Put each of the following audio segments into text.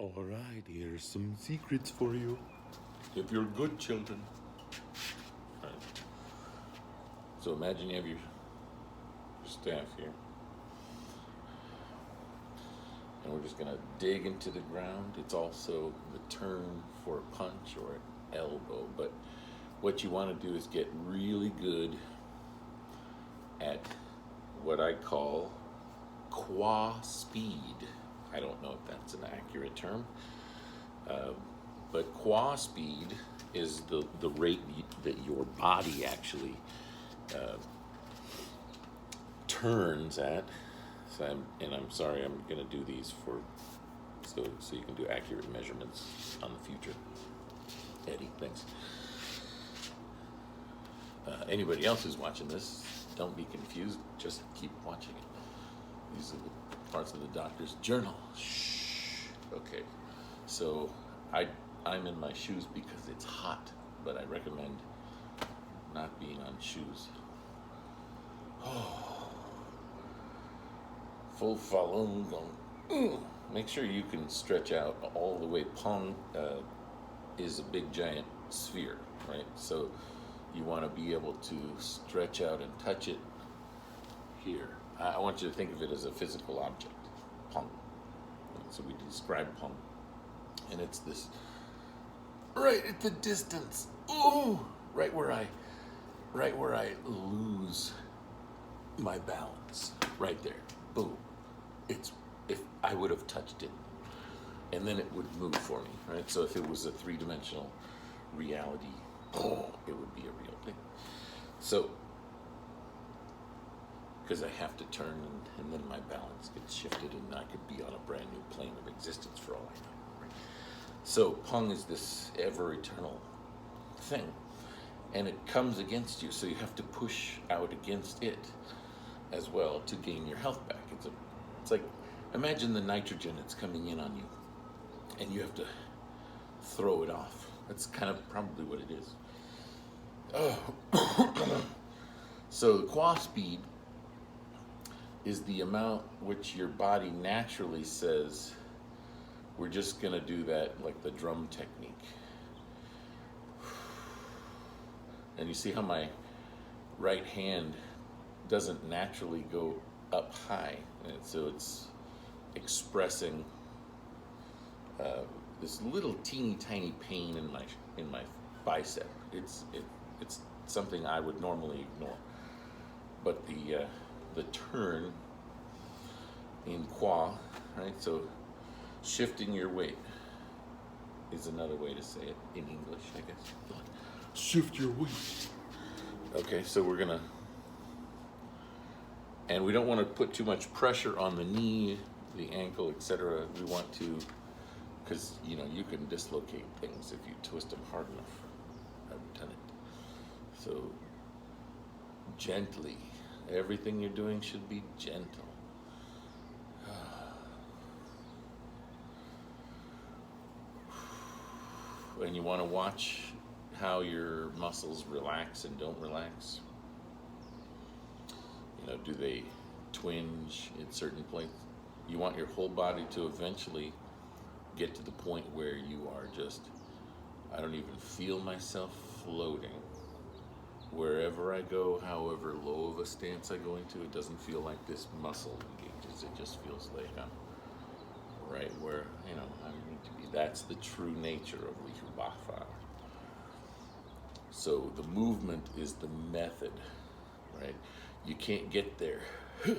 All right, here's some secrets for you. If you're good children. All right. So imagine you have your staff here. And we're just gonna dig into the ground. It's also the term for a punch or an elbow, but what you want to do is get really good at what I call qua speed. I don't know if that's an accurate term, but qua speed is the rate that your body actually turns at. So I'm sorry, I'm going to do these so you can do accurate measurements on the future. Eddie, thanks. Anybody else who's watching this, don't be confused. Just keep watching it. These are the parts of the doctor's journal. Shh. Okay. So I'm in my shoes because it's hot, but I recommend not being on shoes. Oh. Full Falun Gong. Make sure you can stretch out all the way. Pong is a big giant sphere, right? So you want to be able to stretch out and touch it here. I want you to think of it as a physical object, Pong. So we describe Pong, and it's this right at the distance. Ooh, right where I lose my balance, right there. Boom. It's if I would have touched it, and then it would move for me, right? So if it was a three-dimensional reality, it would be a real thing. So, because I have to turn and then my balance gets shifted and I could be on a brand new plane of existence for all I know, right? So Pong is this ever-eternal thing, and it comes against you, so you have to push out against it as well to gain your health back. It's like, imagine the nitrogen that's coming in on you, and you have to throw it off. That's kind of probably what it is. Oh. So the qua speed is the amount which your body naturally says, we're just gonna do that, like the drum technique. And you see how my right hand doesn't naturally go up high, and so it's expressing this little teeny tiny pain in my bicep. It's something I would normally ignore, but the turn in qua, right? So shifting your weight is another way to say it in English, I guess. Shift your weight. Okay, so we're gonna. And we don't want to put too much pressure on the knee, the ankle, etc. We want to, because you can dislocate things if you twist them hard enough. I've done it. So gently, everything you're doing should be gentle. And you want to watch how your muscles relax and don't relax. Do they twinge in certain places? You want your whole body to eventually get to the point where you are just, I don't even feel myself floating. Wherever I go, however low of a stance I go into, it doesn't feel like this muscle engages. It just feels like I'm right where, I need to be. That's the true nature of Lihubafa. So the movement is the method, right? You can't get there. You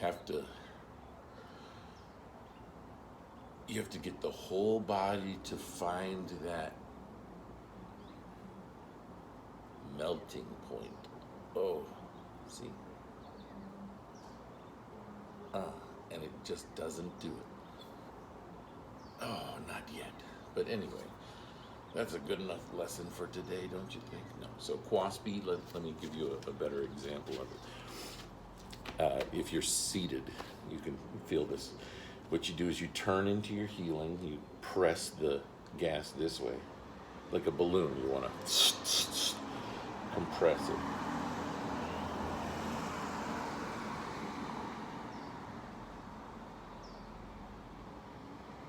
have to get the whole body to find that melting point. Oh, see? And it just doesn't do it. Oh, not yet. But anyway, that's a good enough lesson for today, don't you think? No. So qua speed, let me give you a better example of it. If you're seated, you can feel this. What you do is you turn into your heeling, you press the gas this way, like a balloon. You want to compress it.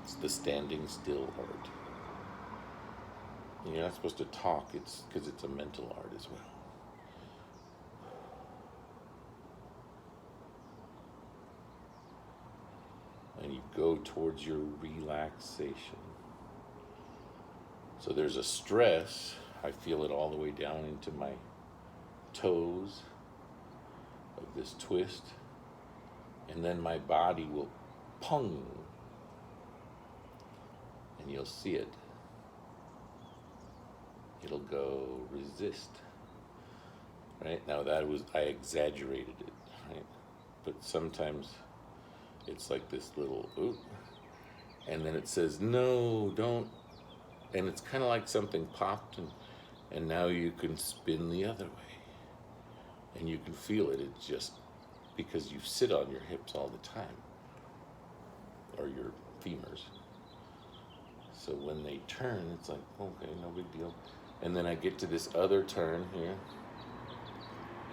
It's the standing still art. You're not supposed to talk, it's because it's a mental art as well. And you go towards your relaxation. So there's a stress, I feel it all the way down into my toes of this twist, and then my body will pung, and you'll see it. It'll go resist. Right? Now I exaggerated it, right? But sometimes it's like this little oop, and then it says, no, don't, and it's kind of like something popped, and now you can spin the other way. And you can feel it. It's just because you sit on your hips all the time, or your femurs. So when they turn, it's like, okay, no big deal. And then I get to this other turn here,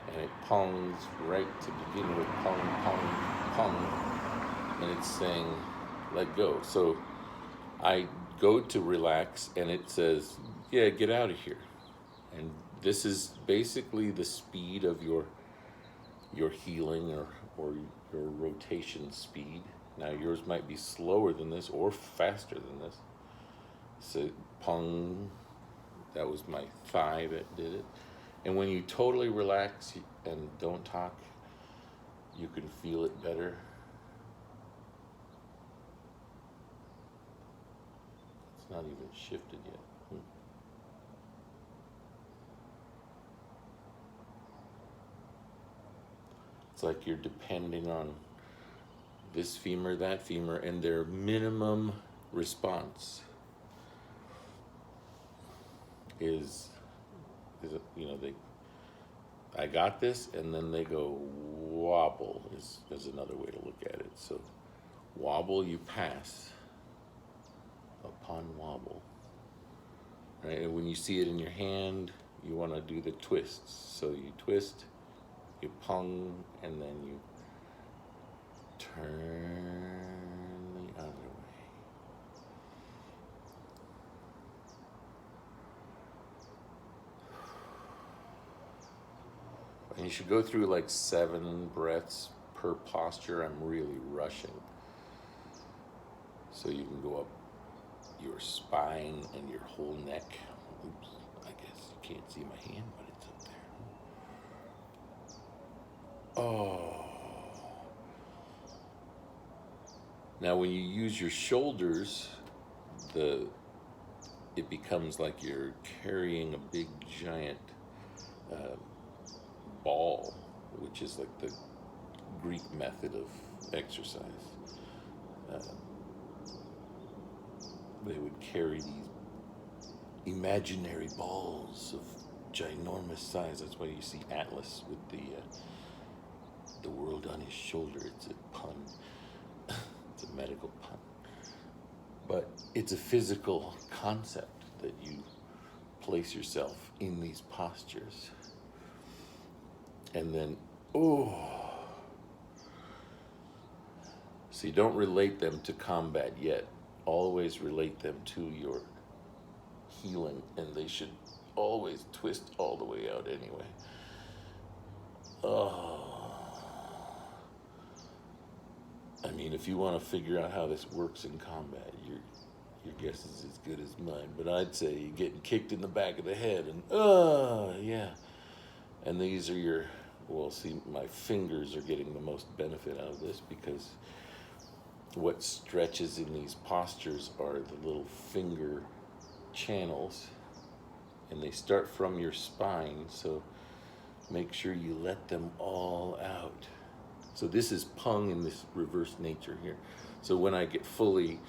and it pongs right to begin with, pong, pong, pong, and it's saying, let go. So I go to relax, and it says, yeah, get out of here. And this is basically the speed of your healing or your rotation speed. Now yours might be slower than this or faster than this. So pong, that was my thigh that did it. And when you totally relax and don't talk, you can feel it better. It's not even shifted yet. It's like you're depending on this femur, that femur, and their minimum response is I got this, and then they go wobble is another way to look at it. So wobble, you pass upon wobble, right? And when you see it in your hand, you want to do the twists. So you twist, you pong, and then you turn the other way. And you should go through like 7 breaths per posture. I'm really rushing. So you can go up your spine and your whole neck. Oops, I guess you can't see my hand, but it's up there. Oh. Now when you use your shoulders, it becomes like you're carrying a big giant ball, which is like the Greek method of exercise. They would carry these imaginary balls of ginormous size. That's why you see Atlas with the world on his shoulder. It's a pun. It's a medical pun. But it's a physical concept that you place yourself in these postures. And then, so you don't relate them to combat yet. Always relate them to your healing, and they should always twist all the way out anyway. I mean, if you want to figure out how this works in combat, your guess is as good as mine. But I'd say you're getting kicked in the back of the head, and yeah. And these are see, my fingers are getting the most benefit out of this, because what stretches in these postures are the little finger channels, and they start from your spine, so make sure you let them all out. So this is pung in this reverse nature here. So when I get fully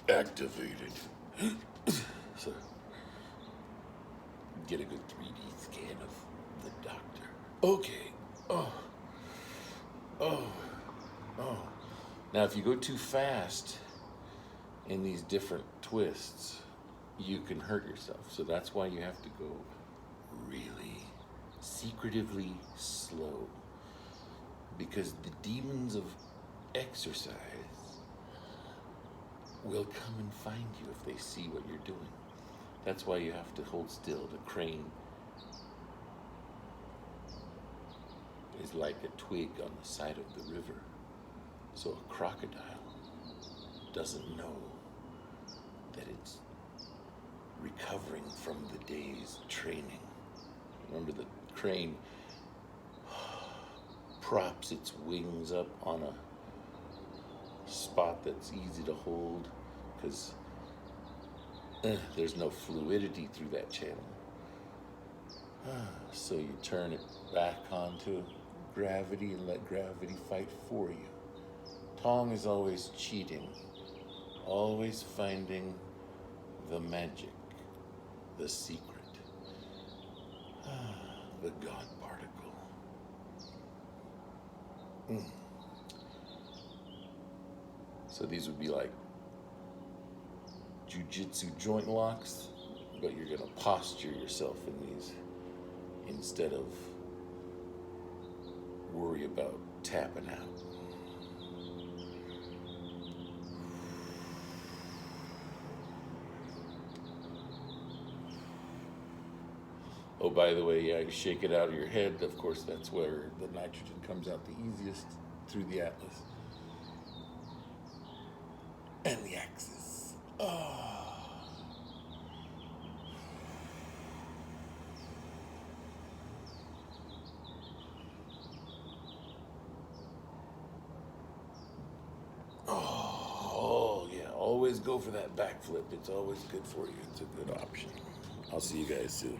activated, so get a good 3D scan of the doctor. Okay. Now, if you go too fast in these different twists, you can hurt yourself. So that's why you have to go really secretively slow. Because the demons of exercise will come and find you if they see what you're doing. That's why you have to hold still. The crane is like a twig on the side of the river. So a crocodile doesn't know that it's recovering from the day's training. Remember, the crane props its wings up on a spot that's easy to hold because there's no fluidity through that channel. So you turn it back onto gravity and let gravity fight for you. Tong is always cheating, always finding the magic, the secret, the God particle. So these would be like jujitsu joint locks, but you're gonna posture yourself in these instead of worry about tapping out. Oh, by the way, yeah, you shake it out of your head. Of course, that's where the nitrogen comes out the easiest, through the atlas. And the axis. Oh, yeah, always go for that backflip. It's always good for you. It's a good option. I'll see you guys soon.